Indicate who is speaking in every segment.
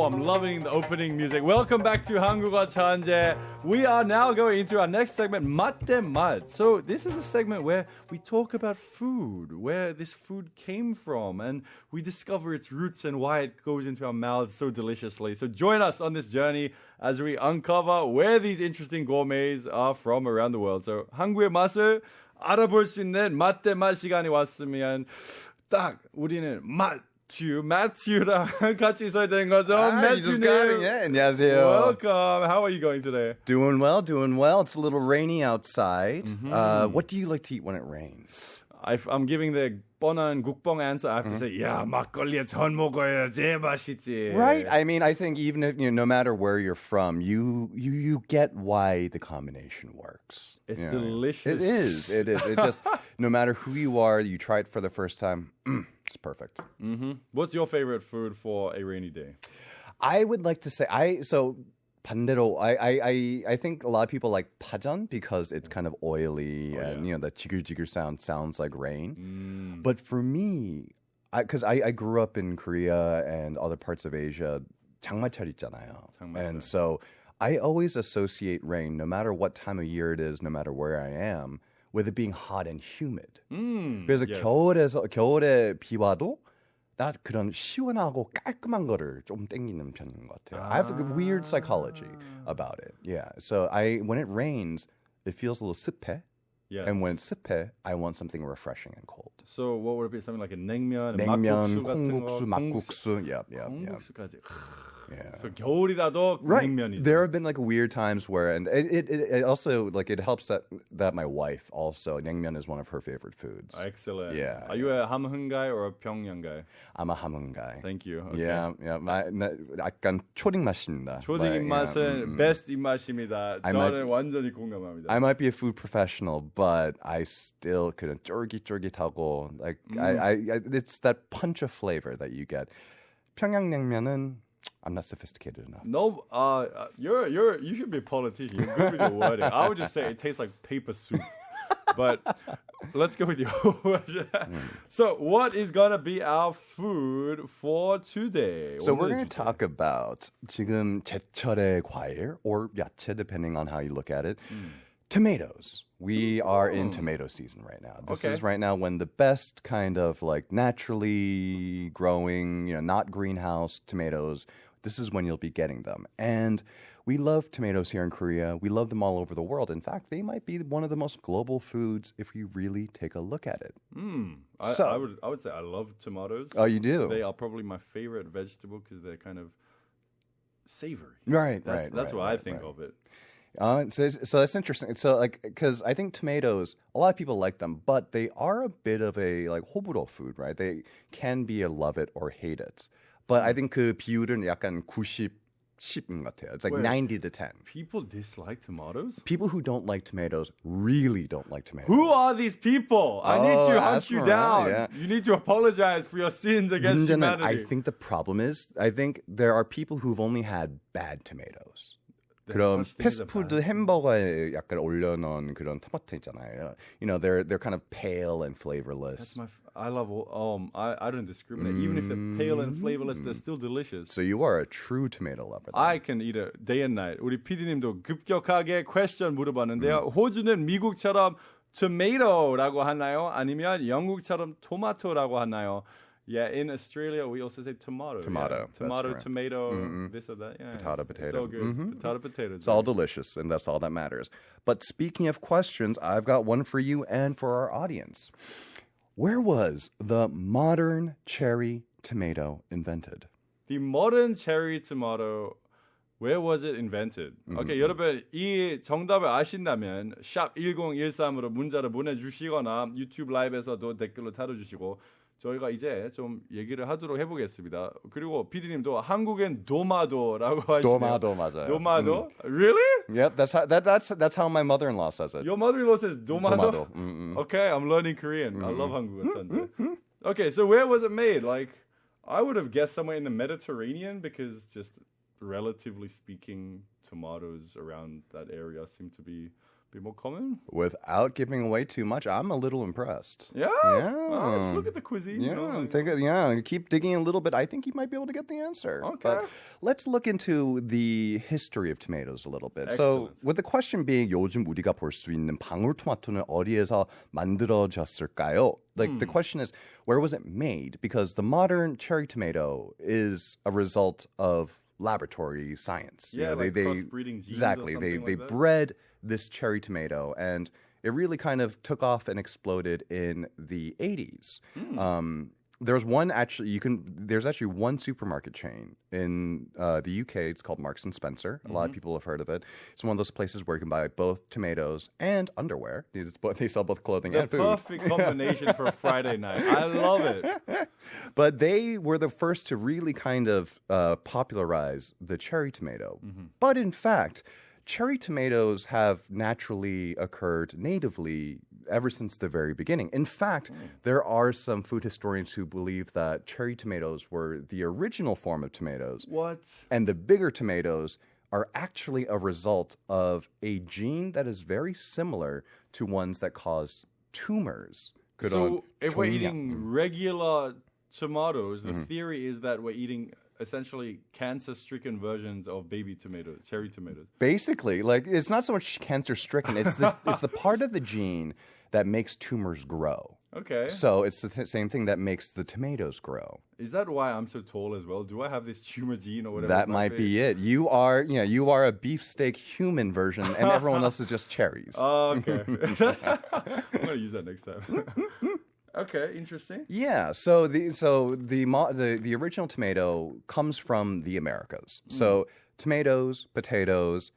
Speaker 1: I'm loving the opening music. Welcome back to 한국어천재. We are now going into our next segment, 맛 대 맛. So this is a segment where we talk about food, where this food came from, and we discover its roots and why it goes into our mouths so deliciously. So join us on this journey as we uncover where these interesting gourmets are from around the world. So 한국의 맛을 알아볼 수 있는 맛 대 맛 시간이 왔으면 딱 우리는 Matthew랑 같이 있어야 되는 거죠.
Speaker 2: You just got it. Yeah, 안녕하세요.
Speaker 1: Welcome. How are you going today?
Speaker 2: Doing well, doing well. It's a little rainy outside. What do you like to eat when it rains?
Speaker 1: I'm giving the 뻔한 국뽕 answer. I have to say, yeah, 막걸리에 전 먹어야 제일 맛있지.
Speaker 2: Right. I mean, I think even if no matter where you're from, you get why the combination works.
Speaker 1: It's delicious.
Speaker 2: It is. It just no matter who you are, you try it for the first time. It's perfect.
Speaker 1: What's your favorite food for a rainy day?
Speaker 2: I would like to say 반대로, I think a lot of people like 파전 because it's kind of oily and the 지글지글 sounds like rain. But for me, because I grew up in Korea and other parts of Asia, 장마철 있잖아요. And so I always associate rain, no matter what time of year it is, no matter where I am, with it being hot and humid. 그래서 겨울에 비 와도 나 그런 시원하고 깔끔한 거를 좀 땡기는 편인 것 같아요. I have a weird psychology about it. Yeah. So when it rains, it feels a little 습해.
Speaker 1: Yes.
Speaker 2: And when it's 습해, I want something refreshing and cold.
Speaker 1: So what would it be? Something like a 냉면,
Speaker 2: 냉면,
Speaker 1: 막국수 같은
Speaker 2: 콩국수,
Speaker 1: 거?
Speaker 2: 막국수. Yep.
Speaker 1: 콩국수까지.
Speaker 2: Yeah.
Speaker 1: So 겨울이라도 냉면이죠.
Speaker 2: There have been like weird times where, and it also like it helps that my wife also 냉면 is one of her favorite foods.
Speaker 1: Excellent.
Speaker 2: Yeah.
Speaker 1: Are you a 함흥 guy or a 평양 guy?
Speaker 2: I'm a 함흥 guy.
Speaker 1: Thank you. Okay.
Speaker 2: Yeah. 약간 초딩 맛입니다.
Speaker 1: 초딩 입맛은 best 입맛입니다. 저는 완전히 공감합니다.
Speaker 2: I might be a food professional, but I still 그냥 쫄깃쫄깃하고 like I it's that punch of flavor that you get. 평양냉면은 I'm not sophisticated enough.
Speaker 1: No, you should be a politician. You're good with your wording. I would just say it tastes like paper soup. But let's go with your word. So what is going to be our food for today?
Speaker 2: So we're going to talk about 지금 제철의 과일 or 야채, depending on how you look at it. Tomatoes. We are in tomato season right now. This is right now when the best kind of like naturally growing, not greenhouse tomatoes, this is when you'll be getting them. And we love tomatoes here in Korea. We love them all over the world. In fact, they might be one of the most global foods if you really take a look at it.
Speaker 1: I would say I love tomatoes.
Speaker 2: Oh, you do?
Speaker 1: They are probably my favorite vegetable because they're kind of savory.
Speaker 2: Right.
Speaker 1: That's what I think of it.
Speaker 2: So that's interesting. So because I think tomatoes, a lot of people like them, but they are a bit of a like 호불호 food, right? They can be a love it or hate it. But I think 그 비율은 약간 90, 10인 것 같아요. It's like 90 to 10.
Speaker 1: People dislike tomatoes?
Speaker 2: People who don't like tomatoes really don't like tomatoes.
Speaker 1: Who are these people? I need to hunt you down.
Speaker 2: Yeah.
Speaker 1: You need to apologize for your sins against humanity.
Speaker 2: I think the problem is, I think there are people who've only had bad tomatoes. 그런 패스트푸드 햄버거에 약간 올려놓은 그런 토마토 있잖아요. They're kind of pale and flavorless.
Speaker 1: I love I don't discriminate. Even if they're pale and flavorless, they're still delicious.
Speaker 2: So you are a true tomato lover. Then.
Speaker 1: I can eat it day and night. 우리 PD님도 급격하게 question 물어봤는데요. 호주는 미국처럼 tomato라고 하나요? 아니면 영국처럼 토마토라고 하나요? Yeah, in Australia, we also say tomato.
Speaker 2: Tomato.
Speaker 1: Tomato,
Speaker 2: right.
Speaker 1: tomato, this or that. Yeah,
Speaker 2: potato.
Speaker 1: It's all good. Potato, potato.
Speaker 2: It's all delicious, and that's all that matters. But speaking of questions, I've got one for you and for our audience. Where was the modern cherry tomato invented?
Speaker 1: The modern cherry tomato, where was it invented? Okay, 여러분 이 정답을 아신다면 샵 1013으로 문자를 보내주시거나 유튜브 라이브에서도 댓글로 달아주시고 저희가 이제 좀 얘기를 하도록 해보겠습니다. 그리고 PD님도 한국엔 도마도라고 하시네요.
Speaker 2: 도마도 맞아요.
Speaker 1: 도마도? Really?
Speaker 2: Yep, that's how my mother-in-law says it.
Speaker 1: Your mother-in-law says 도마도?
Speaker 2: 도마도.
Speaker 1: Okay, I'm learning Korean. I love 한국어천재. Okay, so where was it made? Like, I would have guessed somewhere in the Mediterranean because just relatively speaking, tomatoes around that area seem to be Be more common?
Speaker 2: Without giving away too much, I'm a little impressed.
Speaker 1: Yeah.
Speaker 2: Yeah.
Speaker 1: Oh, let's look at the cuisine.
Speaker 2: Yeah, I'm thinking. Yeah, keep digging a little bit. I think you might be able to get the answer.
Speaker 1: Okay.
Speaker 2: But let's look into the history of tomatoes a little bit.
Speaker 1: Excellent.
Speaker 2: So, with the question being, 요즘 우리가 볼 수 있는 방울토마토는 어디에서 만들어졌을까요? Like the question is, where was it made? Because the modern cherry tomato is a result of laboratory science.
Speaker 1: Yeah, like crossbreeding genes
Speaker 2: exactly.
Speaker 1: or
Speaker 2: They
Speaker 1: something like that?
Speaker 2: bred this cherry tomato, and it really kind of took off and exploded in the 80s. There's actually one supermarket chain in the UK. It's called Marks and Spencer. A lot of people have heard of it. It's one of those places where you can buy both tomatoes and underwear. They sell both clothing
Speaker 1: The
Speaker 2: and food.
Speaker 1: perfect combination for a Friday night. I love it.
Speaker 2: But they were the first to really kind of popularize the cherry tomato. But in fact, cherry tomatoes have naturally occurred natively ever since the very beginning. In fact, there are some food historians who believe that cherry tomatoes were the original form of tomatoes.
Speaker 1: What?
Speaker 2: And the bigger tomatoes are actually a result of a gene that is very similar to ones that cause tumors.
Speaker 1: So if we're
Speaker 2: 종양.
Speaker 1: eating regular tomatoes, the theory is that we're eating essentially cancer-stricken versions of baby tomatoes, cherry tomatoes.
Speaker 2: Basically, like it's not so much cancer-stricken; it's the part of the gene that makes tumors grow.
Speaker 1: Okay.
Speaker 2: So it's the same thing that makes the tomatoes grow.
Speaker 1: Is that why I'm so tall as well? Do I have this tumor gene or whatever?
Speaker 2: That might be it. You are a beefsteak human version, and everyone else is just cherries.
Speaker 1: Oh, okay. I'm gonna use that next time. Okay, interesting.
Speaker 2: Yeah, so the original tomato comes from the Americas. So tomatoes, potatoes,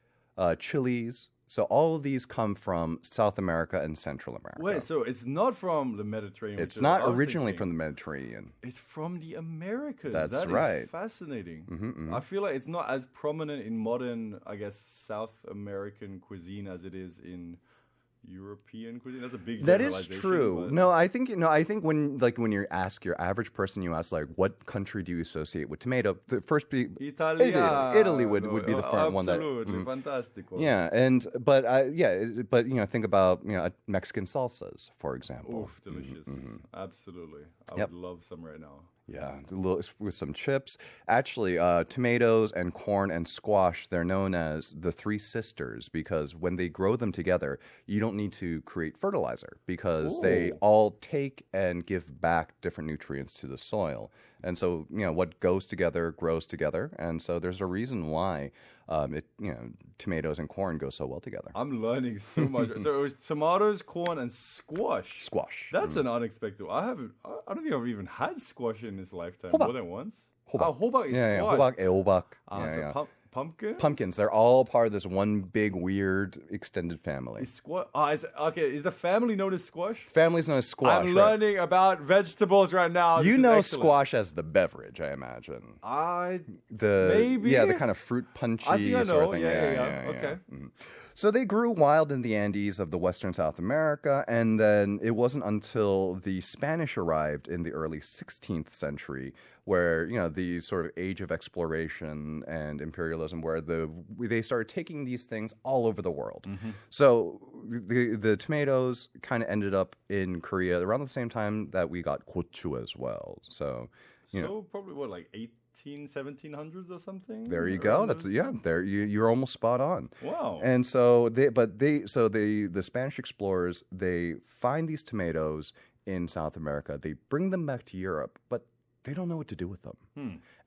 Speaker 2: chilies. So all of these come from South America and Central America.
Speaker 1: Wait, so it's not from the Mediterranean?
Speaker 2: It's not originally from the Mediterranean.
Speaker 1: It's from the Americas.
Speaker 2: That's
Speaker 1: That is
Speaker 2: right.
Speaker 1: fascinating. I feel like it's not as prominent in modern, I guess, South American cuisine as it is in European cuisine. That's a big
Speaker 2: That is
Speaker 1: generalization,
Speaker 2: true.
Speaker 1: but-
Speaker 2: No, I think when you ask your average person, you ask like, what country do you associate with tomato? The first be
Speaker 1: Italia.
Speaker 2: Italy would be the first one that.
Speaker 1: Absolutely, fantastico.
Speaker 2: Yeah, but think about Mexican salsas, for example.
Speaker 1: Oof, delicious. Absolutely. I
Speaker 2: Yep.
Speaker 1: would love some right now.
Speaker 2: Yeah, with some chips. Actually, tomatoes and corn and squash, they're known as the three sisters because when they grow them together, you don't need to create fertilizer because they all take and give back different nutrients to the soil. And so, what goes together grows together. And so there's a reason why tomatoes and corn go so well together.
Speaker 1: I'm learning so much. So it was tomatoes, corn, and squash.
Speaker 2: Squash.
Speaker 1: That's an unexpected. I don't think I've even had squash in this lifetime.
Speaker 2: 호박.
Speaker 1: More than once.
Speaker 2: 호박.
Speaker 1: Ho박 is
Speaker 2: Yeah,
Speaker 1: squash.
Speaker 2: 호박, 애호박.
Speaker 1: So pumpkin.
Speaker 2: Pumpkins, they're all part of this one big, weird, extended family.
Speaker 1: Is squash. Is the family known as squash?
Speaker 2: Family's known as squash.
Speaker 1: I'm
Speaker 2: right?
Speaker 1: learning about vegetables right now. This
Speaker 2: You
Speaker 1: is
Speaker 2: know
Speaker 1: excellent.
Speaker 2: squash as the beverage, I imagine.
Speaker 1: Maybe.
Speaker 2: the kind of fruit punchy
Speaker 1: I think I
Speaker 2: sort of
Speaker 1: know.
Speaker 2: thing.
Speaker 1: Yeah. Okay.
Speaker 2: So they grew wild in the Andes of the Western South America, and then it wasn't until the Spanish arrived in the early 16th century where, the sort of age of exploration and imperialism, where they started taking these things all over the world. So the tomatoes kind of ended up in Korea around the same time that we got gochu as well. So,
Speaker 1: probably what, like 1700s or something?
Speaker 2: there you go. That's there you're almost spot on.
Speaker 1: Wow.
Speaker 2: And so the Spanish explorers, they find these tomatoes in South America. They bring them back to Europe, but they don't know what to do with them.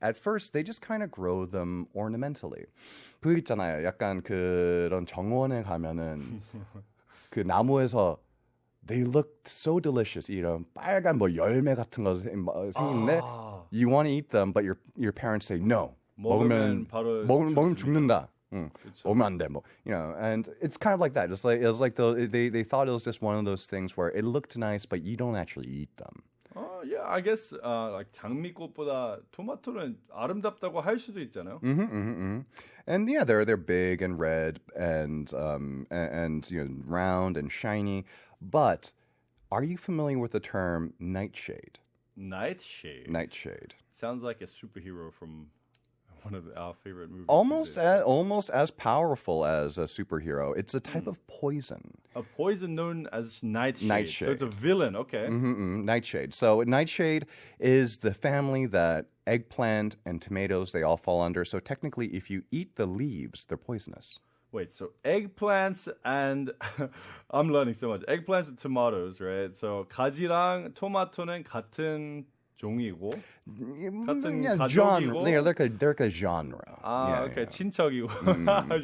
Speaker 2: At first, they just kind of grow them ornamentally. 그 있잖아요. 약간 그런 정원에 가면은 그 나무에서 they look so delicious. 이런 빨간 열매 같은 거 생기는데 you want to eat them, but your parents say no.
Speaker 1: 먹으면 바로
Speaker 2: 먹으면 죽는다.
Speaker 1: 그쵸.
Speaker 2: 먹으면 안 돼. And it's kind of like that. It's like they thought it was just one of those things where it looked nice, but you don't actually eat them.
Speaker 1: Yeah, I guess like 장미꽃보다 토마토는 아름답다고 할 수도 있잖아요.
Speaker 2: And yeah, they're big and red and round and shiny. But are you familiar with the term nightshade?
Speaker 1: Nightshade.
Speaker 2: Nightshade.
Speaker 1: Sounds like a superhero from one of our favorite movies.
Speaker 2: Almost as powerful as a superhero. It's a type of poison.
Speaker 1: A poison known as nightshade.
Speaker 2: Nightshade.
Speaker 1: So it's a villain, okay.
Speaker 2: Nightshade. So nightshade is the family that eggplant and tomatoes, they all fall under. So technically, if you eat the leaves, they're poisonous.
Speaker 1: Wait, so eggplants and I'm learning so much. Eggplants and tomatoes, right? So 가지랑 토마토는 같은 종이고 같은
Speaker 2: genre.
Speaker 1: 가족이고.
Speaker 2: They're like a genre.
Speaker 1: Okay. 친척이고.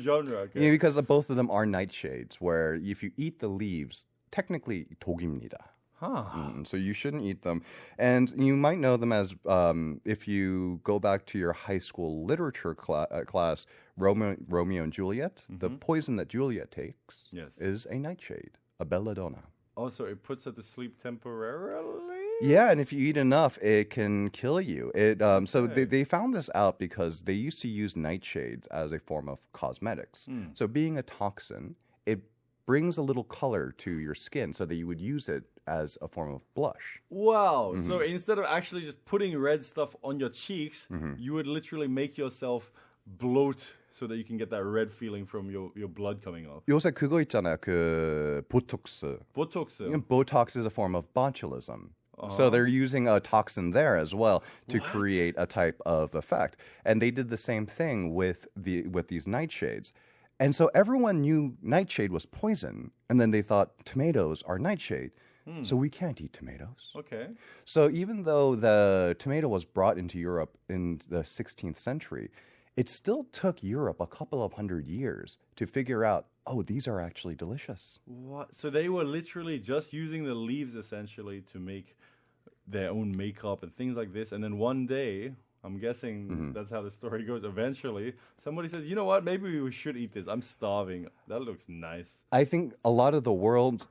Speaker 1: genre. Okay.
Speaker 2: Yeah, because both of them are nightshades, where if you eat the leaves, technically 독입니다. So you shouldn't eat them. And you might know them as, if you go back to your high school literature class, Romeo and Juliet, the poison that Juliet takes is a nightshade, a belladonna.
Speaker 1: Oh, so it puts her to sleep temporarily?
Speaker 2: Yeah, and if you eat enough, it can kill you. So they found this out because they used to use nightshades as a form of cosmetics. So being a toxin, it brings a little color to your skin so that you would use it as a form of blush.
Speaker 1: Wow. So instead of actually just putting red stuff on your cheeks, you would literally make yourself bloat so that you can get that red feeling from your blood coming off.
Speaker 2: 요새 그거 있잖아요. 그 보톡스.
Speaker 1: Botox.
Speaker 2: Botox is a form of botulism. So they're using a toxin there as well to create a type of effect. And they did the same thing with these nightshades. And so everyone knew nightshade was poison, and then they thought tomatoes are nightshade. So we can't eat tomatoes.
Speaker 1: Okay.
Speaker 2: So even though the tomato was brought into Europe in the 16th century, it still took Europe a couple of hundred years to figure out, oh, these are actually delicious.
Speaker 1: What? So they were literally just using the leaves essentially to make their own makeup and things like this. And then one day, I'm guessing that's how the story goes. Eventually, somebody says, you know what? Maybe we should eat this. I'm starving. That looks nice.
Speaker 2: I think a lot of the world's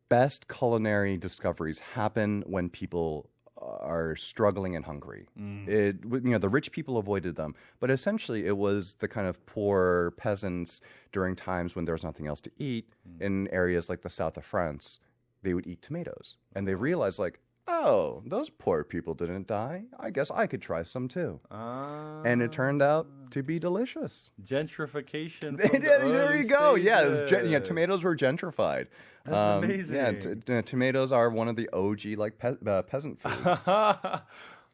Speaker 2: best culinary discoveries happen when people are struggling and hungry. The rich people avoided them, but essentially it was the kind of poor peasants during times when there was nothing else to eat in areas like the south of France. They would eat tomatoes, and they realized, like, oh, those poor people didn't die. I guess I could try some too. And it turned out to be delicious.
Speaker 1: Gentrification.
Speaker 2: There you go.
Speaker 1: Stages.
Speaker 2: Yeah, tomatoes were gentrified.
Speaker 1: That's amazing.
Speaker 2: Tomatoes are one of the OG like peasant foods.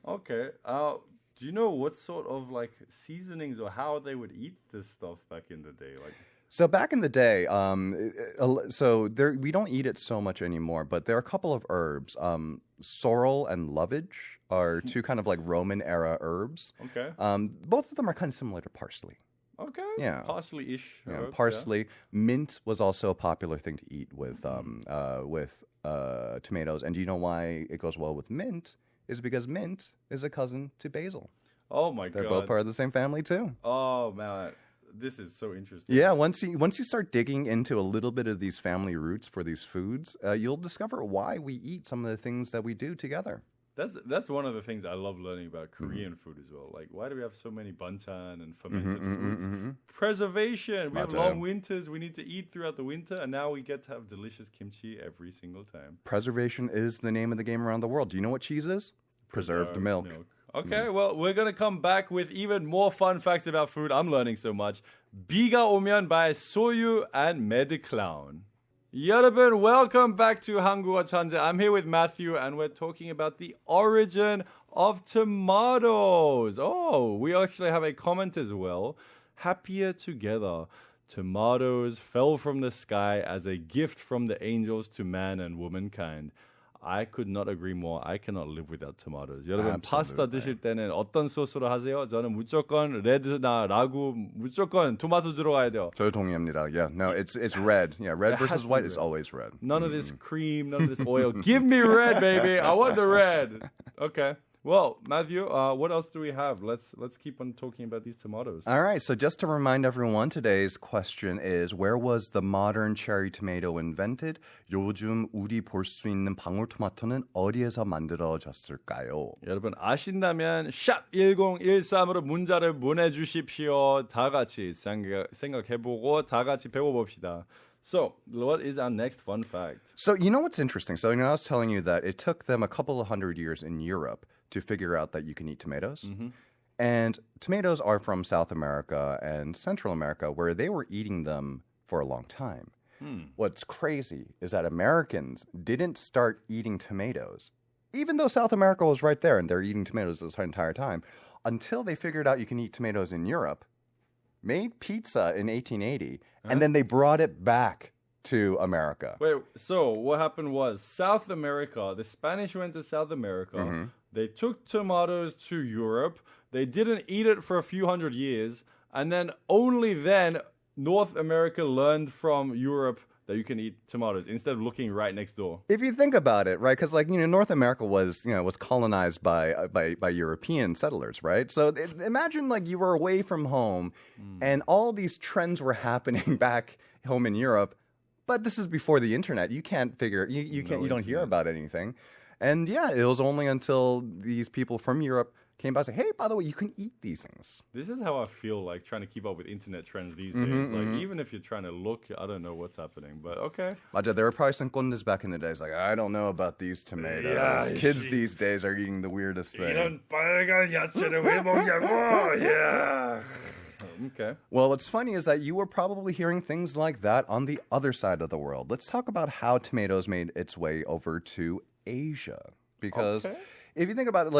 Speaker 1: Okay. Do you know what sort of like seasonings or how they would eat this stuff back in the day? Like.
Speaker 2: So back in the day, we don't eat it so much anymore, but there are a couple of herbs. Sorrel and lovage are two kind of like Roman era herbs.
Speaker 1: Okay.
Speaker 2: Both of them are kind of similar to parsley.
Speaker 1: Okay.
Speaker 2: Yeah.
Speaker 1: Parsley-ish.
Speaker 2: Yeah,
Speaker 1: herbs,
Speaker 2: parsley. Yeah. Mint was also a popular thing to eat with tomatoes. And do you know why it goes well with mint? Is because mint is a cousin to basil.
Speaker 1: Oh my God.
Speaker 2: They're both part of the same family too.
Speaker 1: Oh man. This is so interesting.
Speaker 2: Yeah, once you start digging into a little bit of these family roots for these foods, you'll discover why we eat some of the things that we do together.
Speaker 1: That's one of the things I love learning about Korean food as well. Like, why do we have so many banchan and fermented foods? Preservation. We have long winters. We need to eat throughout the winter, and now we get to have delicious kimchi every single time.
Speaker 2: Preservation is the name of the game around the world. Do you know what cheese is? Preserved milk.
Speaker 1: Okay, well, we're going to come back with even more fun facts about food. I'm learning so much. 비가 오면 by Soyu and Medclown. 여러분, welcome back to 한국어천재. I'm here with Matthew, and we're talking about the origin of tomatoes. Oh, we actually have a comment as well. Happier together. Tomatoes fell from the sky as a gift from the angels to man and womankind. I could not agree more. I cannot live without tomatoes. 여러분, 파스타 드실 때는 어떤 소스로 하세요? 저는 무조건 레드나 라구 무조건 토마토 들어가야 돼요.
Speaker 2: 저 동의합니다. Yeah, no, it's red. Yeah, red versus white is always red.
Speaker 1: None of this cream, none of this oil. Give me red, baby. I want the red. Okay. Well, Matthew, what else do we have? Let's keep on talking about these tomatoes.
Speaker 2: All right, so just to remind everyone, today's question is, where was the modern cherry tomato invented? 요즘 우리 볼 수 있는 방울토마토는 어디에서 만들어졌을까요?
Speaker 1: 여러분 아신다면 샵 1013으로 문자를 보내주십시오. 다 같이 생각해보고 다 같이 배워봅시다. So, what is our next fun fact?
Speaker 2: So, you know what's interesting? So, I was telling you that it took them a couple of hundred years in Europe to figure out that you can eat tomatoes. And tomatoes are from South America and Central America, where they were eating them for a long time. What's crazy is that Americans didn't start eating tomatoes, even though South America was right there and they're eating tomatoes this entire time, until they figured out you can eat tomatoes in Europe, made pizza in 1880, and then they brought it back to America.
Speaker 1: Wait, so what happened was South America, the Spanish went to South America,
Speaker 2: Mm-hmm.
Speaker 1: they took tomatoes to Europe, they didn't eat it for a few hundred years, and then only then North America learned from Europe that you can eat tomatoes instead of looking right next door.
Speaker 2: If you think about it, right, because North America was colonized by European settlers, right? So imagine you were away from home, and all these trends were happening back home in Europe. But this is before the internet. You can't figure you don't hear about anything, and it was only until these people from Europe came by and said, "Hey, by the way, you can eat these things."
Speaker 1: This is how I feel like trying to keep up with internet trends these days. Even if you're trying to look, I don't know what's happening, but okay.
Speaker 2: 맞아, there were probably some 꼰대s back in the days like, I don't know about these tomatoes.
Speaker 1: Yeah,
Speaker 2: Kids these days are eating the weirdest thing.
Speaker 1: 이런 빨간 야채를 왜 먹냐고. Yeah. Okay.
Speaker 2: Well, what's funny is that you were probably hearing things like that on the other side of the world. Let's talk about how tomatoes made its way over to Asia. Because if you think about it,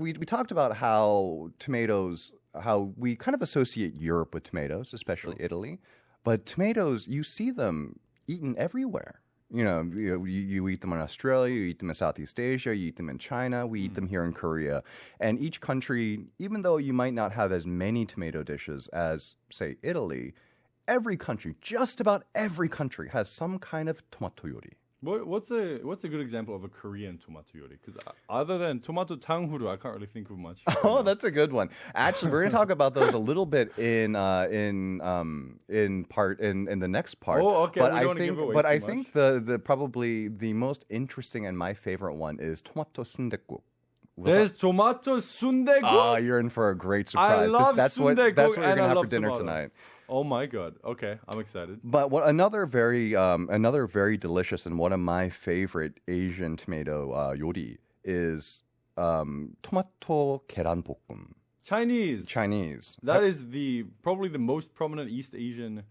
Speaker 2: we talked about how tomatoes, how we kind of associate Europe with tomatoes, especially Italy. But tomatoes, you see them eaten everywhere. You eat them in Australia, you eat them in Southeast Asia, you eat them in China, we eat them here in Korea. And each country, even though you might not have as many tomato dishes as, say, Italy, every country, just about every country, has some kind of tomato 요리.
Speaker 1: What's a good example of a Korean tomato 요리? Because other than tomato 탕후루, I can't really think of much.
Speaker 2: Oh, that's a good one. Actually, we're going to talk about those a little bit in the next part.
Speaker 1: Oh, okay.
Speaker 2: But
Speaker 1: we don't give away
Speaker 2: I
Speaker 1: too
Speaker 2: think
Speaker 1: much.
Speaker 2: the probably the most interesting and my favorite one is tomato 순댓국.
Speaker 1: There's tomato sundae.
Speaker 2: Oh, you're in for a great surprise.
Speaker 1: I love
Speaker 2: that's what
Speaker 1: sundae
Speaker 2: you're
Speaker 1: and
Speaker 2: gonna
Speaker 1: I
Speaker 2: have for
Speaker 1: love
Speaker 2: dinner
Speaker 1: tomato.
Speaker 2: tonight.
Speaker 1: Oh my god. Okay, I'm excited.
Speaker 2: But another very delicious and one of my favorite Asian tomato 요리 is tomato 계란볶음.
Speaker 1: Chinese. That is probably the most prominent East Asian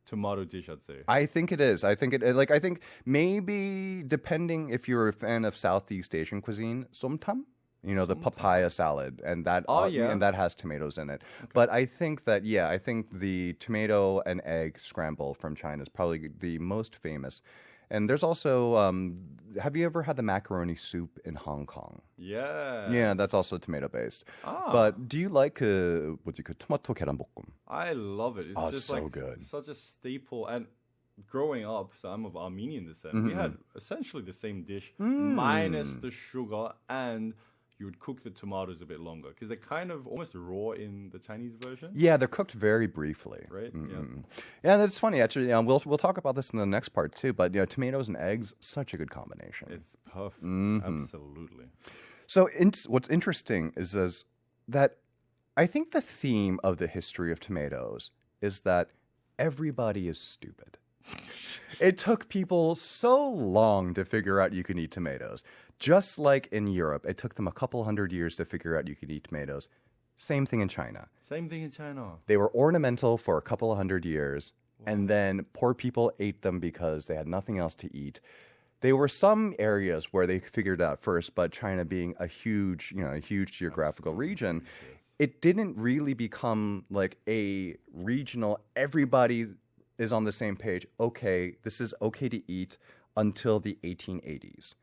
Speaker 1: tomato dish, I'd say.
Speaker 2: I think it is. I think maybe depending if you're a fan of Southeast Asian cuisine, somtam. The papaya salad, and that and that has tomatoes in it. Okay. But I think the tomato and egg scramble from China is probably the most famous. And there's also, have you ever had the macaroni soup in Hong Kong?
Speaker 1: Yeah.
Speaker 2: Yeah, that's also tomato based. But do you like tomato 계란볶음?
Speaker 1: I love it. It's just
Speaker 2: so good.
Speaker 1: Such a staple. And growing up, so I'm of Armenian descent, we had essentially the same dish minus the sugar, and you would cook the tomatoes a bit longer because they're kind of almost raw in the Chinese version.
Speaker 2: Yeah, they're cooked very briefly.
Speaker 1: Right?
Speaker 2: Yeah, that's funny. Actually, we'll talk about this in the next part too. But tomatoes and eggs, such a good combination.
Speaker 1: It's perfect. Absolutely.
Speaker 2: So what's interesting is that I think the theme of the history of tomatoes is that everybody is stupid. It took people so long to figure out you can eat tomatoes. Just like in Europe, it took them a couple hundred years to figure out you could eat tomatoes. Same thing in China. They were ornamental for a couple of hundred years, and then poor people ate them because they had nothing else to eat. There were some areas where they figured it out first, but China being a huge geographical region, it didn't really become like a regional, everybody is on the same page. Okay, this is okay to eat until the 1880s.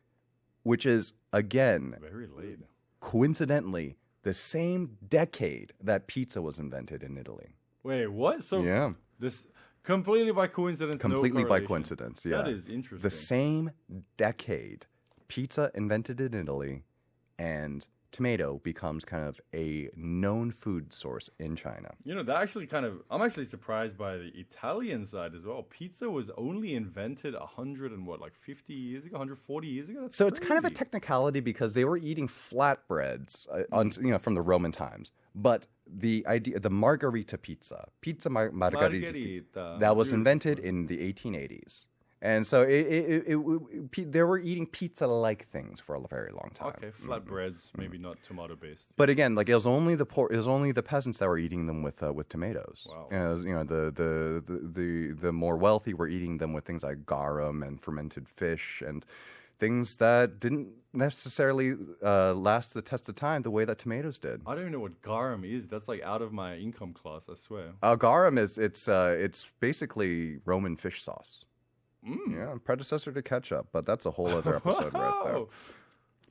Speaker 2: Which is, again,
Speaker 1: very late.
Speaker 2: Coincidentally, the same decade that pizza was invented in Italy.
Speaker 1: Wait, what? So this completely by coincidence.
Speaker 2: Completely by coincidence. Yeah,
Speaker 1: that is interesting.
Speaker 2: The same decade, pizza invented in Italy, and tomato becomes kind of a known food source in China.
Speaker 1: That actually I'm actually surprised by the Italian side as well. Pizza was only invented 150 years ago, 140 years ago? That's
Speaker 2: so
Speaker 1: crazy.
Speaker 2: It's kind of a technicality because they were eating flatbreads from the Roman times. But the idea, the margarita pizza, margarita, that was invented in the 1880s. And so they were eating pizza-like things for a very long time.
Speaker 1: Okay, flatbreads, maybe not tomato-based.
Speaker 2: But again, like it was only the peasants that were eating them with tomatoes.
Speaker 1: Wow.
Speaker 2: And it was, the more wealthy were eating them with things like garum and fermented fish and things that didn't necessarily last the test of time the way that tomatoes did.
Speaker 1: I don't even know what garum is. That's like out of my income class, I swear.
Speaker 2: Garum it's basically Roman fish sauce. Yeah, predecessor to ketchup, but that's a whole other episode right there.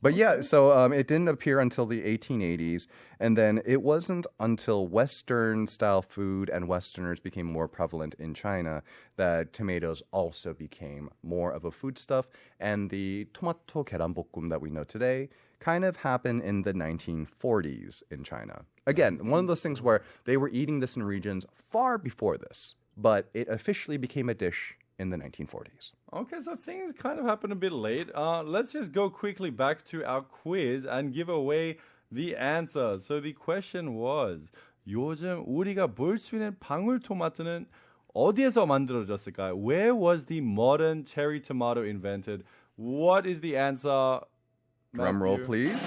Speaker 2: But yeah, so it didn't appear until the 1880s, and then it wasn't until Western-style food and Westerners became more prevalent in China that tomatoes also became more of a foodstuff, and the tomato 계란볶음 that we know today kind of happened in the 1940s in China. Again, one of those things where they were eating this in regions far before this, but it officially became a dish in the 1940s.
Speaker 1: Okay, so things kind of happened a bit late. Let's just go quickly back to our quiz and give away the answer. So the question was, 요즘 우리가 볼 수 있는 방울토마토는 어디에서 만들어졌을까요? Where was the modern cherry tomato invented? What is the answer?
Speaker 2: Drum roll, please.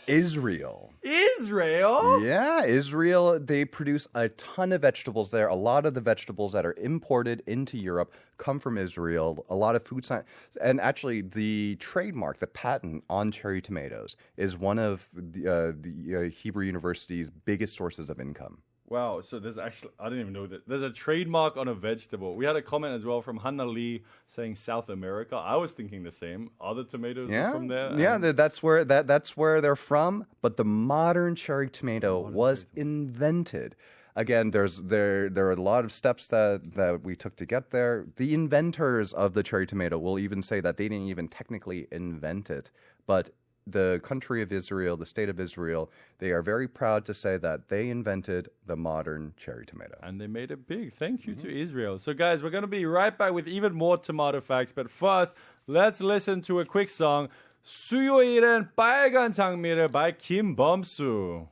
Speaker 2: Israel.
Speaker 1: Israel?
Speaker 2: Yeah, Israel, they produce a ton of vegetables there. A lot of the vegetables that are imported into Europe come from Israel. A lot of food science. And actually, the trademark, the patent on cherry tomatoes is one of the Hebrew University's biggest sources of income.
Speaker 1: Wow, so there's actually, I didn't even know that. There's a trademark on a vegetable. We had a comment as well from Hannah Lee saying South America. I was thinking the same. Other tomatoes are from there?
Speaker 2: Yeah, that's where they're from. But the modern cherry tomato was invented. Again, there are a lot of steps that we took to get there. The inventors of the cherry tomato will even say that they didn't even technically invent it, but the country of Israel, the state of Israel, they are very proud to say that they invented the modern cherry tomato.
Speaker 1: And they made it big. Thank you to Israel. So guys, we're going to be right back with even more tomato facts. But first, let's listen to a quick song. 수요일엔 빨간 장미를 by 김범수.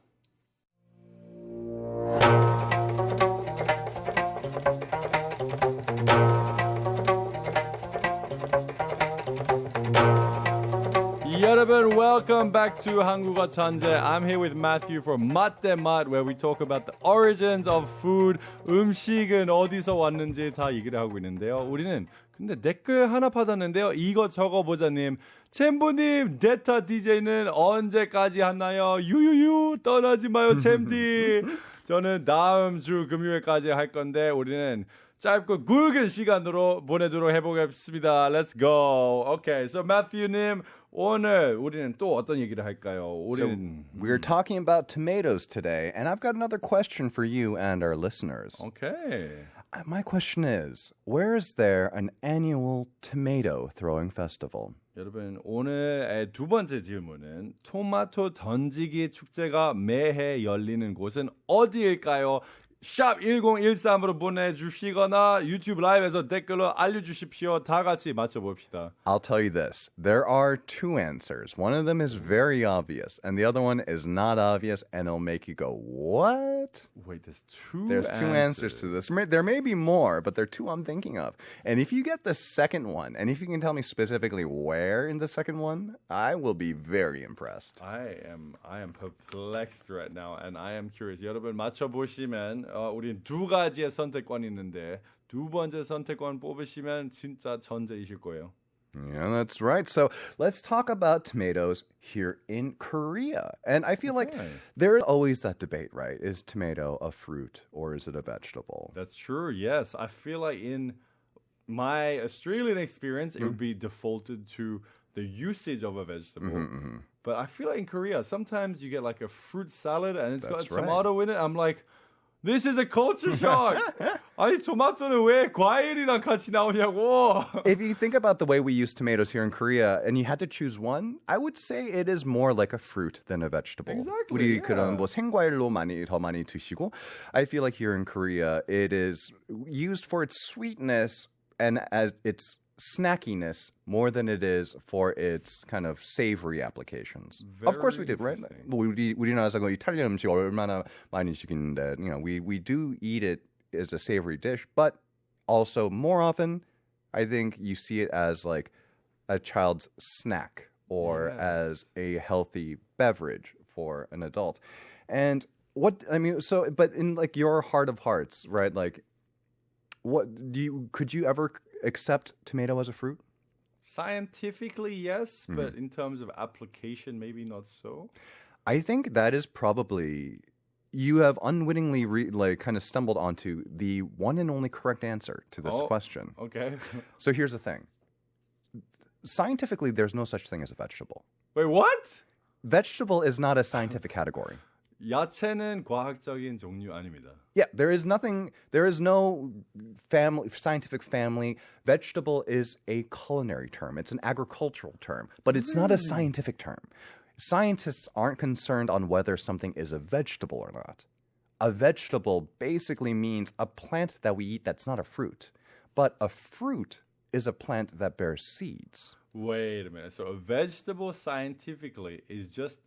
Speaker 1: 여러분, welcome back to 한국어천재. I'm here with Matthew for 맛대맛, where we talk about the origins of food. 음식은 어디서 왔는지 다 얘기를 하고 있는데요. 우리는 근데 댓글 하나 받았는데요. 이거 적어보자님. 챔부님, 데타 DJ는 언제까지 하나요? 유유유, 떠나지 마요, 챔디. 저는 다음 주 금요일까지 할 건데 우리는 짧고 굵은 시간으로 보내도록 해보겠습니다. Let's go. Okay, so Matthew님, 오늘 우리는 또 어떤 얘기를 할까요? 우리는
Speaker 2: we're talking about tomatoes today, and I've got another question for you and our listeners.
Speaker 1: Okay.
Speaker 2: My question is, where is there an annual tomato throwing festival?
Speaker 1: 여러분, 오늘의 두 번째 질문은 토마토 던지기 축제가 매해 열리는 곳은 어디일까요? 샵 1013으로 보내주시거나 유튜브 라이브에서 댓글로 알려주십시오. 다 같이 맞춰봅시다.
Speaker 2: I'll tell you this. There are two answers. One of them is very obvious, and the other one is not obvious, and it'll make you go, what?
Speaker 1: Wait, there's
Speaker 2: two answers to this. There may be more, but there are two I'm thinking of. And if you get the second one, and if you can tell me specifically where in the second one, I will be very impressed.
Speaker 1: I am perplexed right now, and I am curious. 여러분 맞춰보시면 우린 두 가지의 선택권이 있는데 두 번째 선택권 뽑으시면 진짜 천재이실 거예요.
Speaker 2: Yeah, that's right. So let's talk about tomatoes here in Korea. And I feel like there is always that debate, right? Is tomato a fruit or is it a vegetable?
Speaker 1: That's true, yes. I feel like in my Australian experience, it would be defaulted to the usage of a vegetable. But I feel like in Korea, sometimes you get like a fruit salad and it's got a tomato in it. I'm like, this is a culture shock. 아니 토마토는 왜 과일이랑 같이 나오냐고.
Speaker 2: If you think about the way we use tomatoes here in Korea and you had to choose one, I would say it is more like a fruit than a vegetable.
Speaker 1: Exactly.
Speaker 2: 우리 그런 뭐 생과일로 더 많이 드시고, I feel like here in Korea it is used for its sweetness and as its snackiness more than it is for its kind of savory applications. Of course we did, right? 우리나라에서 이탈리안 음식 얼마나 많이 시키는데, we do eat it is a savory dish, but also more often, I think you see it as like a child's snack or as a healthy beverage for an adult. And but in like your heart of hearts, right? Like, could you ever accept tomato as a fruit?
Speaker 1: Scientifically, yes, but in terms of application, maybe not so.
Speaker 2: I think that is probably you have unwittingly kind of stumbled onto the one and only correct answer to this question.
Speaker 1: Okay.
Speaker 2: So here's the thing. Scientifically, there's no such thing as a vegetable.
Speaker 1: Wait, what?
Speaker 2: Vegetable is not a scientific category.
Speaker 1: 야채는 과학적인 종류 아닙니다.
Speaker 2: Yeah, there is no scientific family. Vegetable is a culinary term. It's an agricultural term, but it's not a scientific term. Scientists aren't concerned on whether something is a vegetable or not. A vegetable basically means a plant that we eat that's not a fruit. But a fruit is a plant that bears seeds.
Speaker 1: Wait a minute. So a vegetable scientifically is just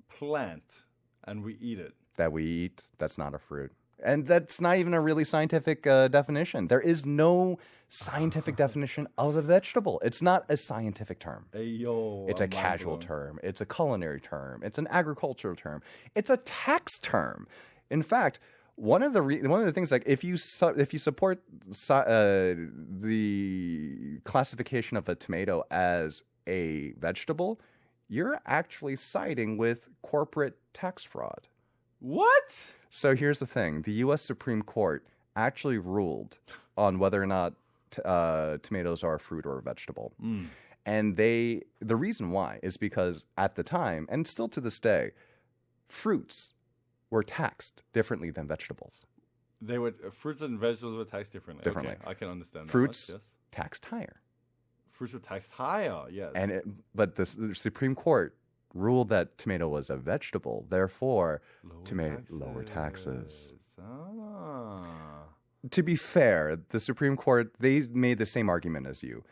Speaker 1: plant and we eat it.
Speaker 2: That we eat, that's not a fruit. And that's not even a really scientific definition. There is no scientific definition of a vegetable. It's not a scientific term. It's a casual term. It's a culinary term. It's an agricultural term. It's a tax term. In fact, one of the things, like if you support the classification of a tomato as a vegetable, you're actually siding with corporate tax fraud.
Speaker 1: What?
Speaker 2: So here's the thing. The U.S. Supreme Court actually ruled on whether or not tomatoes are a fruit or a vegetable. And the reason why is because at the time, and still to this day, fruits were taxed differently than vegetables.
Speaker 1: Fruits and vegetables were taxed differently.
Speaker 2: Differently.
Speaker 1: Okay, I can understand that.
Speaker 2: Fruits
Speaker 1: Yes.
Speaker 2: taxed higher.
Speaker 1: Fruits were taxed higher, yes.
Speaker 2: But the Supreme Court ruled that tomato was a vegetable, therefore lower taxes.
Speaker 1: Ah.
Speaker 2: To be fair, the Supreme Court, they made the same argument as you.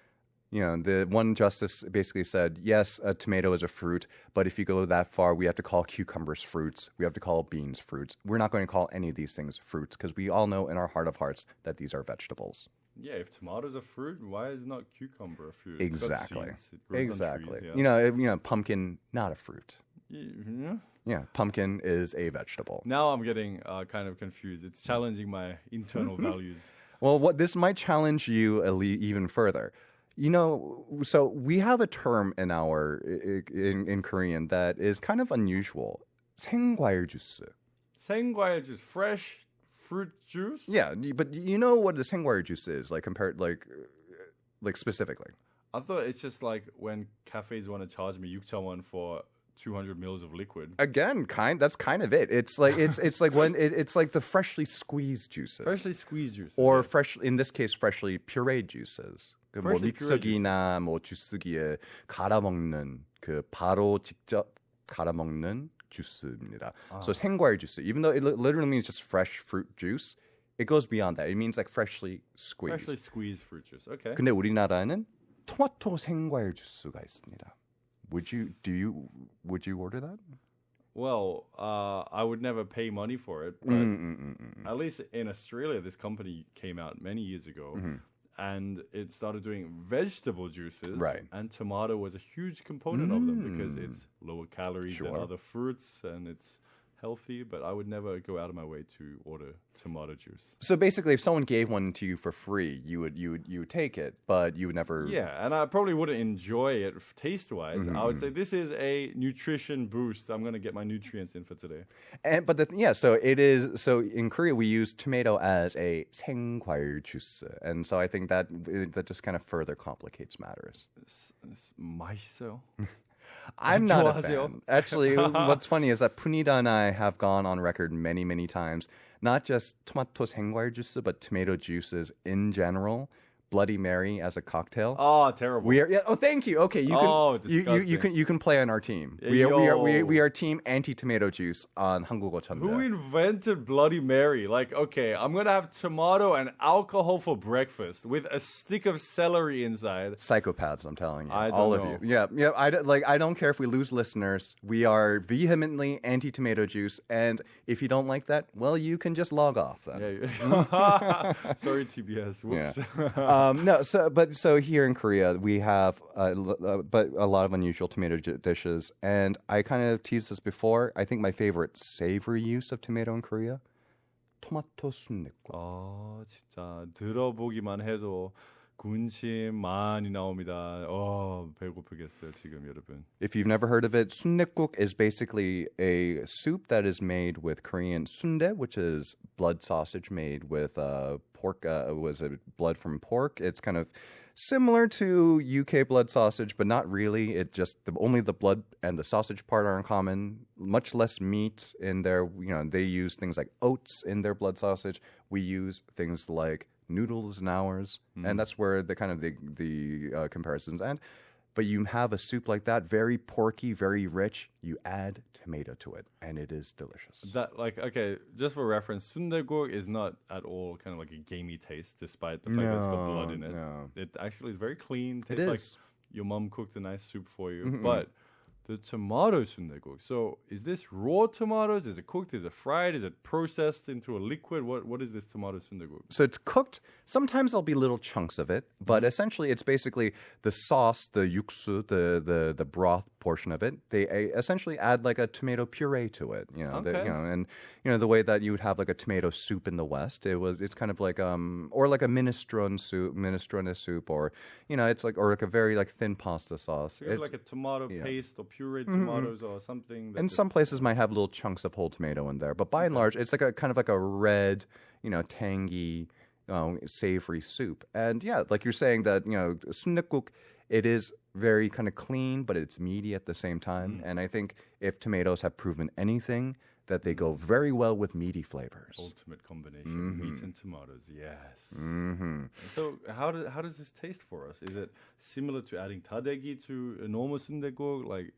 Speaker 2: You know, the one justice basically said, yes, a tomato is a fruit, but if you go that far, we have to call cucumbers fruits. We have to call beans fruits. We're not going to call any of these things fruits because we all know in our heart of hearts that these are vegetables.
Speaker 1: Yeah, if tomato's a fruit, why is not cucumber a fruit?
Speaker 2: Exactly. Exactly.
Speaker 1: Trees, yeah.
Speaker 2: Pumpkin, not a fruit.
Speaker 1: Yeah.
Speaker 2: Yeah, pumpkin is a vegetable.
Speaker 1: Now I'm getting kind of confused. It's challenging my internal values.
Speaker 2: Well, this might challenge you even further. You know, so we have a term in in Korean that is kind of unusual. 생과일 주스.
Speaker 1: 생과일 juice, fresh fruit juice?
Speaker 2: Yeah, but you know what the 생과일 juice is, like compared, like specifically.
Speaker 1: I thought it's just like when cafes want to charge me 6,000원 for 200 mils of liquid.
Speaker 2: Again, that's kind of it. It's like it's like when it's like the freshly squeezed juices.
Speaker 1: Freshly squeezed juices.
Speaker 2: Or
Speaker 1: yes.
Speaker 2: in this case, freshly pureed juices. 뭐 믹서기나 뭐 주스기에 갈아 먹는 바로 직접 갈아 먹는 주스입니다. So 생과일 juice, even though it literally means just fresh fruit juice, it goes beyond that. It means like freshly squeezed.
Speaker 1: Freshly squeezed fruit juice. Okay.
Speaker 2: 근데 우리나라는 토마토 생과일 주스가 있습니다. Would you order that?
Speaker 1: Well, I would never pay money for it, but at least in Australia, this company came out many years ago. And it started doing vegetable juices.
Speaker 2: Right.
Speaker 1: And tomato was a huge component of them because it's lower calories than other fruits and it's healthy. But I would never go out of my way to order tomato juice.
Speaker 2: So basically, if someone gave one to you for free, you would take it, but you would never.
Speaker 1: Yeah, and I probably wouldn't enjoy it taste-wise. I would say this is a nutrition boost. I'm going to get my nutrients in for today.
Speaker 2: So it is. So in Korea, we use tomato as a 생과일 juice, and so I think that just kind of further complicates matters.
Speaker 1: 맛있어요.
Speaker 2: I'm not a fan. Actually, what's funny is that Punita and I have gone on record many, many times, not just tomato 생과일 juice, but tomato juices in general, Bloody Mary as a cocktail.
Speaker 1: Oh, terrible.
Speaker 2: We are. Yeah. Oh, thank you. Okay, you
Speaker 1: Oh,
Speaker 2: can. You can play on our team. We are team anti-tomato juice on 한국어천재.
Speaker 1: Who invented Bloody Mary? Like, okay, I'm gonna have tomato and alcohol for breakfast with a stick of celery inside.
Speaker 2: Psychopaths, I'm telling you.
Speaker 1: I don't
Speaker 2: all
Speaker 1: know.
Speaker 2: of you. Yeah. I don't care if we lose listeners. We are vehemently anti-tomato juice, and if you don't like that, well, you can just log off then.
Speaker 1: Yeah. Sorry, TBS. Whoops.
Speaker 2: Yeah. So here in Korea we have but a lot of unusual tomato dishes, and I kind of teased this before. I think my favorite savory use of tomato in Korea, 토마토 순댓국.
Speaker 1: 아, 진짜 들어보기만 해도 군침 많이 나옵니다. 배고프겠어요 지금 여러분.
Speaker 2: If you've never heard of it, 순댓국 is basically a soup that is made with Korean sundae, which is blood sausage made with pork. Was it blood from pork? It's kind of similar to UK blood sausage, but not really. It just only the blood and the sausage part are in common. Much less meat in there. You know, they use things like oats in their blood sausage. We use things like noodles in ours, and that's where the kind of the comparisons end. But you have a soup like that, very porky, very rich. You add tomato to it, and it is delicious.
Speaker 1: That okay, just for reference, sundaeguk is not at all kind of like a gamey taste, despite the fact that it's got blood in it.
Speaker 2: No.
Speaker 1: It actually is very clean.
Speaker 2: It
Speaker 1: Tastes
Speaker 2: is.
Speaker 1: like your mom cooked a nice soup for you. But the tomato sundaeguk. So is this raw tomatoes? Is it cooked? Is it fried? Is it processed into a liquid? What is this tomato sundaeguk?
Speaker 2: So it's cooked. Sometimes there'll be little chunks of it, but essentially it's basically the sauce, the yuksu, the broth portion of it. They essentially add like a tomato puree to it. You know,
Speaker 1: Okay.
Speaker 2: And the way that you would have like a tomato soup in the West. It's kind of like or like a minestrone soup, or it's like or like a very like thin pasta sauce.
Speaker 1: You have like a tomato paste or pureed tomatoes or something.
Speaker 2: And some places might have little chunks of whole tomato in there, but by and large, it's like a kind of like a red, tangy, savory soup. And yeah, like you're saying that 순댓국, it is very kind of clean, but it's meaty at the same time. And I think if tomatoes have proven anything, that they go very well with meaty flavors.
Speaker 1: Ultimate combination, meat and tomatoes. Yes. Mm-hmm. So how does this taste for us? Is it similar to adding tadegi to a normal sundaeguk? Like,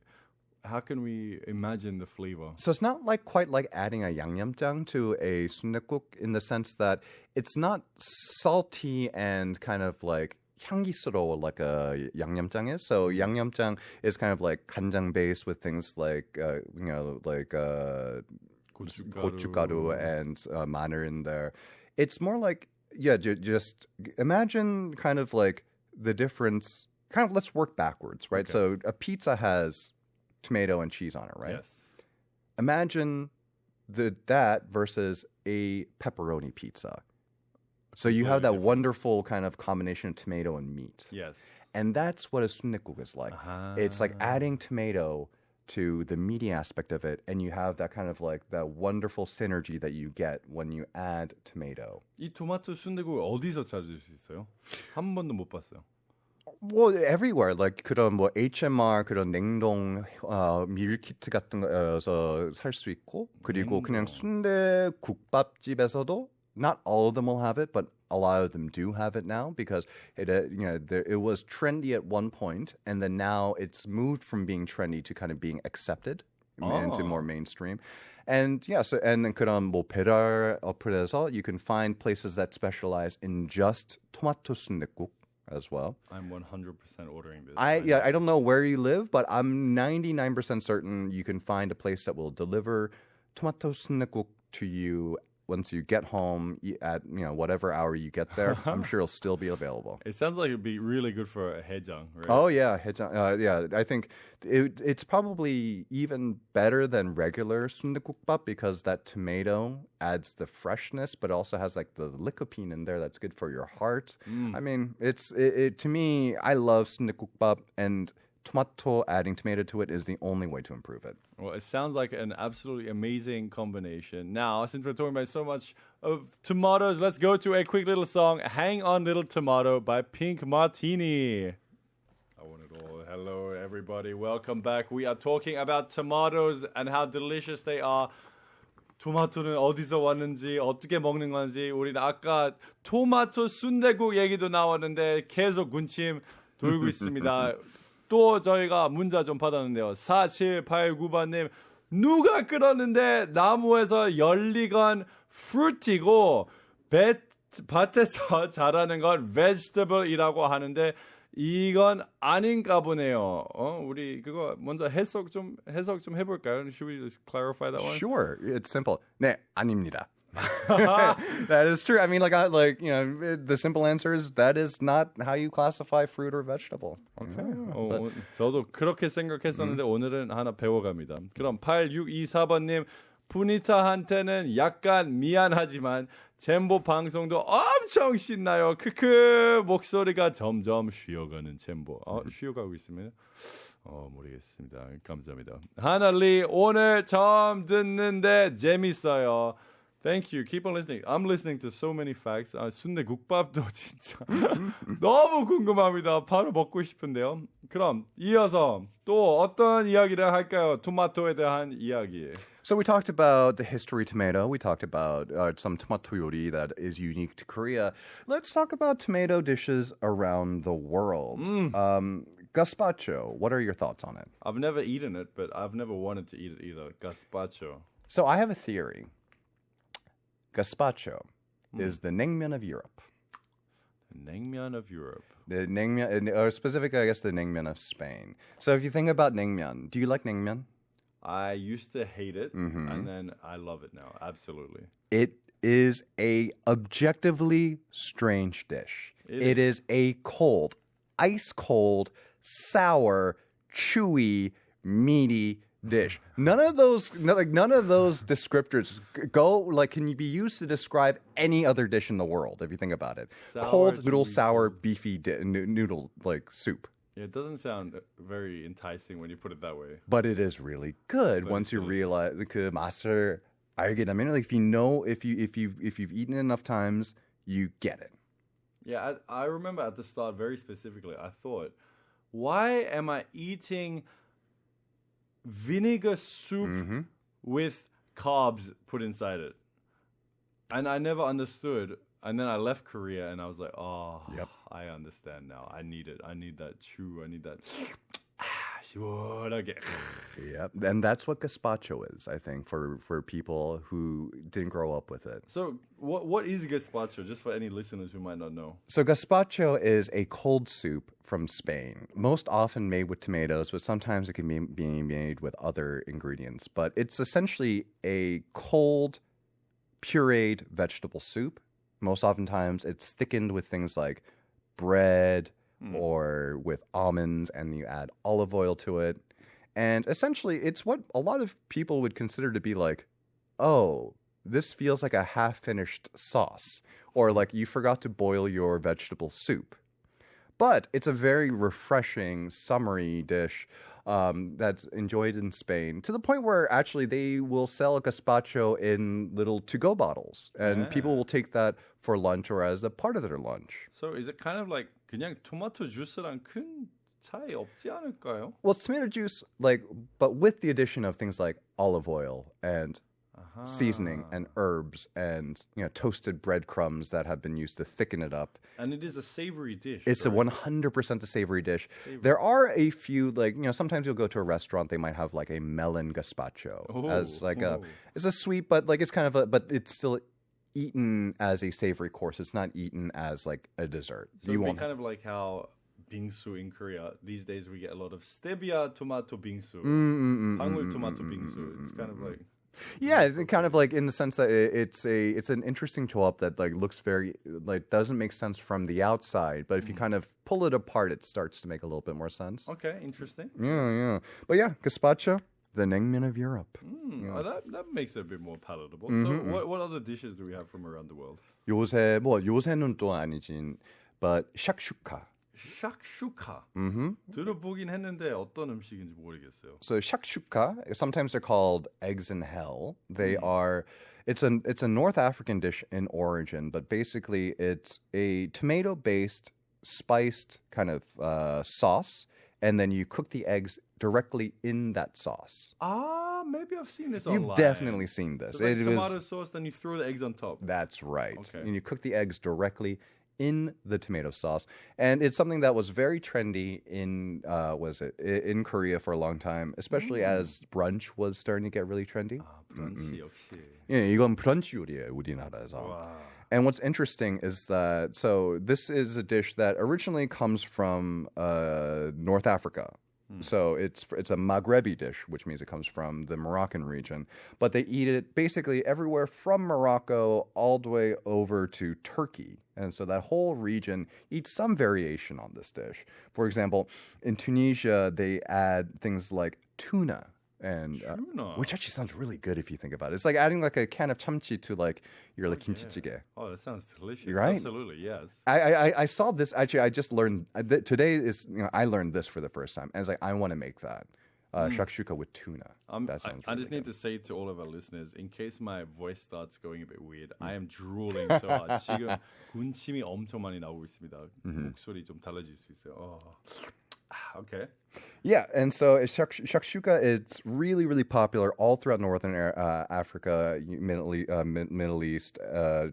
Speaker 1: how can we imagine the flavor?
Speaker 2: So it's not quite like adding a 양념장 to a 순댓국 in the sense that it's not salty and kind of like 향기스러워 like a 양념장 is. So 양념장 is kind of like 간장 based with things like 고춧가루 and 마늘 in there. It's more like just imagine kind of like the difference. Kind of let's work backwards, right? Okay. So a pizza has tomato and cheese on it, right?
Speaker 1: Yes.
Speaker 2: Imagine that versus a pepperoni pizza. So you have that wonderful kind of combination of tomato and meat.
Speaker 1: Yes.
Speaker 2: And that's what a 순댓국 is like. It's like adding tomato to the meaty aspect of it, and you have that kind of like that wonderful synergy that you get when you add tomato.
Speaker 1: 이 토마토 순대국 어디서 찾을 수 있어요? 한 번도 못 봤어요.
Speaker 2: Well, everywhere. Like 그런 뭐 HMR 그런 냉동 밀키트 같은 거에서 살 수 있고, 그리고 그냥 순대국밥집에서도 not all of them will have it, but a lot of them do have it now because it was trendy at one point, and then now it's moved from being trendy to kind of being accepted into more mainstream. And yeah, and then 그런 뭐 배달 어플에서 you can find places that specialize in just 토마토 순댓국 as well.
Speaker 1: I'm 100% ordering this.
Speaker 2: I don't know where you live, but I'm 99% certain you can find a place that will deliver 토마토 순댓국 to you once you get home at whatever hour you get there. I'm sure it'll still be available.
Speaker 1: It sounds like it'd be really good for a haejang, right?
Speaker 2: Oh yeah, haejang. Yeah, I think it's probably even better than regular 순댓국밥 because that tomato adds the freshness, but also has like the lycopene in there that's good for your heart. I mean, it's to me, I love 순댓국밥, and adding tomato to it is the only way to improve it.
Speaker 1: Well, it sounds like an absolutely amazing combination. Now, since we're talking about so much of tomatoes, let's go to a quick little song, Hang On Little Tomato by Pink Martini. I want it all. Hello, everybody. Welcome back. We are talking about tomatoes and how delicious they are. 토마토는 어디서 왔는지 어떻게 먹는 건지 우리는 아까 토마토 순대국 얘기도 나왔는데 계속 군침 돌고 있습니다. 또 저희가 문자 좀 받았는데요. 4789번님 누가 끓었는데 나무에서 열리건 fruit이고 밭에서 자라는 건 vegetable이라고 하는데 이건 아닌가 보네요. 우리 그거 먼저 해석 좀 해볼까요? Should we just clarify that one?
Speaker 2: Sure, it's simple. 네, 아닙니다. That is true. I mean, the simple answer is that is not how you classify fruit or vegetable.
Speaker 1: Okay. 저도 그렇게 생각했었는데 오늘은 하나 배워갑니다. 그럼 8624번님 푸니타한테는 약간 미안하지만 잼보 방송도 엄청 신나요. 크크 목소리가 점점 쉬어가는 잼보. 쉬어가고 있으면 모르겠습니다. 감사합니다. 하나리 오늘 처음 듣는데 재밌어요. Thank you. Keep on listening. I'm listening to so many facts. 순대국밥도 진짜 너무 궁금합니다. 바로 먹고 싶은데요. 그럼 이어서 또 어떤 이야기를 할까요? 토마토에 대한 이야기.
Speaker 2: So we talked about the history tomato. We talked about some tomato 요리 that is unique to Korea. Let's talk about tomato dishes around the world. Gazpacho, what are your thoughts on it?
Speaker 1: I've never eaten it, but I've never wanted to eat it either. Gazpacho.
Speaker 2: So I have a theory. Gazpacho is the naengmyeon of Europe.
Speaker 1: The naengmyeon of Europe.
Speaker 2: The naengmyeon, or specifically, I guess, the naengmyeon of Spain. So if you think about naengmyeon, do you like naengmyeon?
Speaker 1: I used to hate it, and then I love it now. Absolutely.
Speaker 2: It is a objectively strange dish. It is a cold, ice cold, sour, chewy, meaty dish. None of those descriptors can be used to describe any other dish in the world if you think about it.
Speaker 1: Sour,
Speaker 2: Cold noodle,
Speaker 1: chewy,
Speaker 2: sour, beefy noodle soup.
Speaker 1: Yeah, it doesn't sound very enticing when you put it that way.
Speaker 2: But it is really good once you realize 그 맛을 알게 되면, like if you've eaten it enough times, you get it.
Speaker 1: Yeah, I remember at the start very specifically, I thought, why am I eating vinegar soup with carbs put inside it? And I never understood. And then I left Korea and I was like, I understand now. I need it. I need that chew. I need that.
Speaker 2: Yep. And that's what gazpacho is, I think, for people who didn't grow up with it.
Speaker 1: So what is gazpacho, just for any listeners who might not know?
Speaker 2: So gazpacho is a cold soup from Spain, most often made with tomatoes, but sometimes it can be made with other ingredients. But it's essentially a cold, pureed vegetable soup. Most oftentimes, it's thickened with things like bread or with almonds, and you add olive oil to it. And essentially, it's what a lot of people would consider to be like, oh, this feels like a half-finished sauce, or like you forgot to boil your vegetable soup. But it's a very refreshing, summery dish that's enjoyed in Spain, to the point where actually they will sell gazpacho in little to-go bottles, and people will take that for lunch or as a part of their lunch.
Speaker 1: So is it kind of like 그냥 토마토 주스랑 큰 차이 없지 않을까요?
Speaker 2: Well, it's tomato juice, but with the addition of things like olive oil and seasoning and herbs and toasted breadcrumbs that have been used to thicken it up.
Speaker 1: And it is a savory dish.
Speaker 2: It's a 100% a savory dish. There are a few, sometimes you'll go to a restaurant, they might have like a melon gazpacho it's a sweet, but it's kind of but it's still eaten as a savory course. It's not eaten as like a dessert.
Speaker 1: So it'd be kind of like how bingsu in Korea. These days we get a lot of stevia tomato bingsu. 방울 tomato bingsu. It's kind of like...
Speaker 2: Yeah, it's kind of like in the sense that it's an interesting choap that looks very doesn't make sense from the outside, but if you kind of pull it apart, it starts to make a little bit more sense.
Speaker 1: Okay, interesting.
Speaker 2: Yeah. But yeah, gazpacho, the naengmyeon of Europe.
Speaker 1: That makes it a bit more palatable. So what other dishes do we have from around the world?
Speaker 2: 요새는 또 아니진, but shakshuka.
Speaker 1: 샥슈카. 들어보긴 했는데 어떤 음식인지 모르겠어요.
Speaker 2: So shakshuka, sometimes they're called eggs in hell. They are. It's a North African dish in origin, but basically it's a tomato-based spiced kind of sauce, and then you cook the eggs directly in that sauce.
Speaker 1: Maybe I've seen this
Speaker 2: You've
Speaker 1: online.
Speaker 2: definitely seen this.
Speaker 1: It's like tomato sauce, then you throw the eggs on top.
Speaker 2: That's right.
Speaker 1: Okay.
Speaker 2: And you cook the eggs directly in the tomato sauce, and it's something that was very trendy in in Korea for a long time, especially as brunch was starting to get really trendy.
Speaker 1: 브런치 역시.
Speaker 2: 예, 이건 브런치 요리예요, 우리나라에서.
Speaker 1: Wow.
Speaker 2: And what's interesting is that this is a dish that originally comes from North Africa. So it's a Maghrebi dish, which means it comes from the Moroccan region. But they eat it basically everywhere from Morocco all the way over to Turkey. And so that whole region eats some variation on this dish. For example, in Tunisia, they add things like tuna. And which actually sounds really good if you think about it. It's like adding like a can of chamchi to like your like kimchi jjigae.
Speaker 1: Oh, that sounds delicious.
Speaker 2: Right?
Speaker 1: Absolutely, yes.
Speaker 2: I saw this actually. I just learned today is I learned this for the first time, and it's like I want to make that shakshuka with tuna. That sounds.
Speaker 1: I
Speaker 2: really
Speaker 1: just need
Speaker 2: good.
Speaker 1: to say to all of our listeners, in case my voice starts going a bit weird, I am drooling so hard. 지금 군침이 엄청 많이 나오고 있습니다. 목소리 좀 달라질 수 있어요. Okay.
Speaker 2: Yeah, and so shakshuka is really, really popular all throughout northern Africa, Middle East,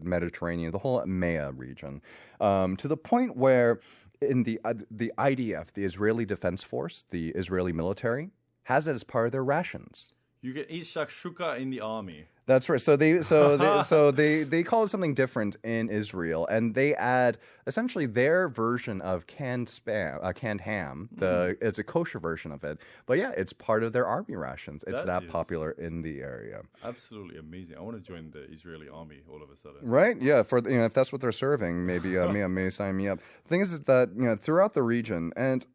Speaker 2: Mediterranean, the whole MEA region, to the point where in the IDF, the Israeli Defense Force, the Israeli military, has it as part of their rations.
Speaker 1: You can eat shakshuka in the army.
Speaker 2: That's right. So they call it something different in Israel, and they add essentially their version of canned ham. It's a kosher version of it, but yeah, it's part of their army rations. It's that popular in the area.
Speaker 1: Absolutely amazing. I want to join the Israeli army all of a sudden.
Speaker 2: Right? Yeah. For if that's what they're serving, maybe may sign me up. The thing is that throughout the region and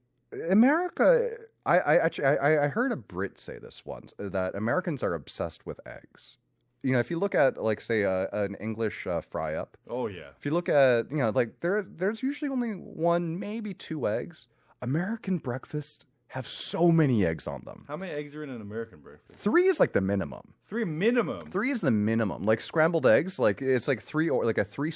Speaker 2: America. I heard a Brit say this once that Americans are obsessed with eggs. If you look at like say an English fry up.
Speaker 1: Oh yeah.
Speaker 2: If you look at like there's usually only one, maybe two eggs. American breakfasts have so many eggs on them.
Speaker 1: How many eggs are in an American breakfast?
Speaker 2: 3 is like the minimum.
Speaker 1: 3 minimum.
Speaker 2: 3 is the minimum. Like scrambled eggs, like it's like 3 or like a 3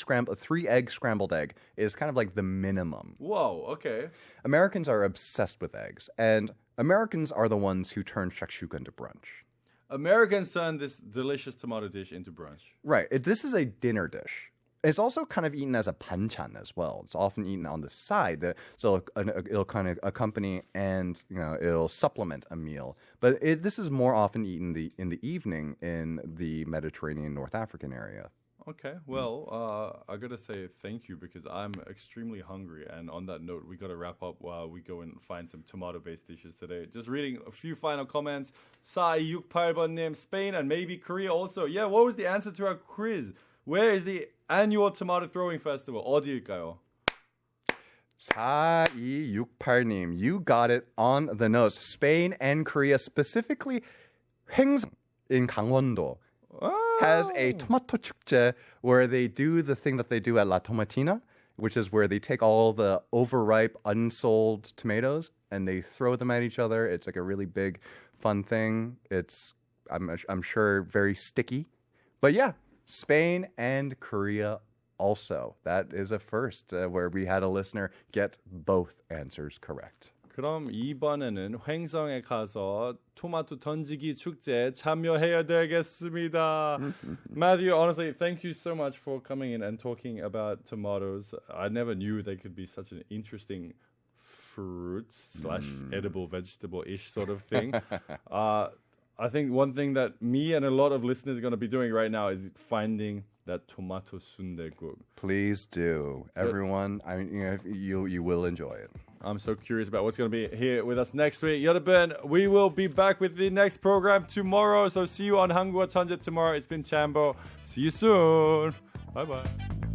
Speaker 2: egg scrambled egg is kind of like the minimum.
Speaker 1: Whoa. Okay.
Speaker 2: Americans are obsessed with eggs, and Americans are the ones who turn shakshuka into brunch.
Speaker 1: Americans turn this delicious tomato dish into brunch.
Speaker 2: Right. This is a dinner dish. It's also kind of eaten as a banchan as well. It's often eaten on the side, so it'll kind of accompany and it'll supplement a meal. But this is more often eaten in the evening in the Mediterranean North African area.
Speaker 1: Okay, well, I gotta say thank you because I'm extremely hungry. And on that note, we gotta wrap up while we go and find some tomato-based dishes today. Just reading a few final comments. 4268번님, Spain and maybe Korea also. Yeah, what was the answer to our quiz? Where is the annual tomato throwing festival? 어디일까요?
Speaker 2: 4268님, you got it on the nose. Spain and Korea, specifically 횡성 in 강원도. Has a tomato 축제 where they do the thing that they do at La Tomatina, which is where they take all the overripe, unsold tomatoes and they throw them at each other. It's like a really big, fun thing. It's, I'm sure, very sticky. But yeah, Spain and Korea also. That is a first where we had a listener get both answers correct.
Speaker 1: 그럼 이번에는 횡성에 가서 토마토 던지기 축제에 참여해야 되겠습니다. Matthew, honestly, thank you so much for coming in and talking about tomatoes. I never knew they could be such an interesting fruit / edible vegetable-ish sort of thing. I think one thing that me and a lot of listeners are going to be doing right now is finding that tomato sundae-guk.
Speaker 2: Please do. Everyone, I mean, you will enjoy it.
Speaker 1: I'm so curious about what's going to be here with us next week. 여러분, we will be back with the next program tomorrow. So see you on 한국어천재 tomorrow. It's been Chambo. See you soon. Bye-bye.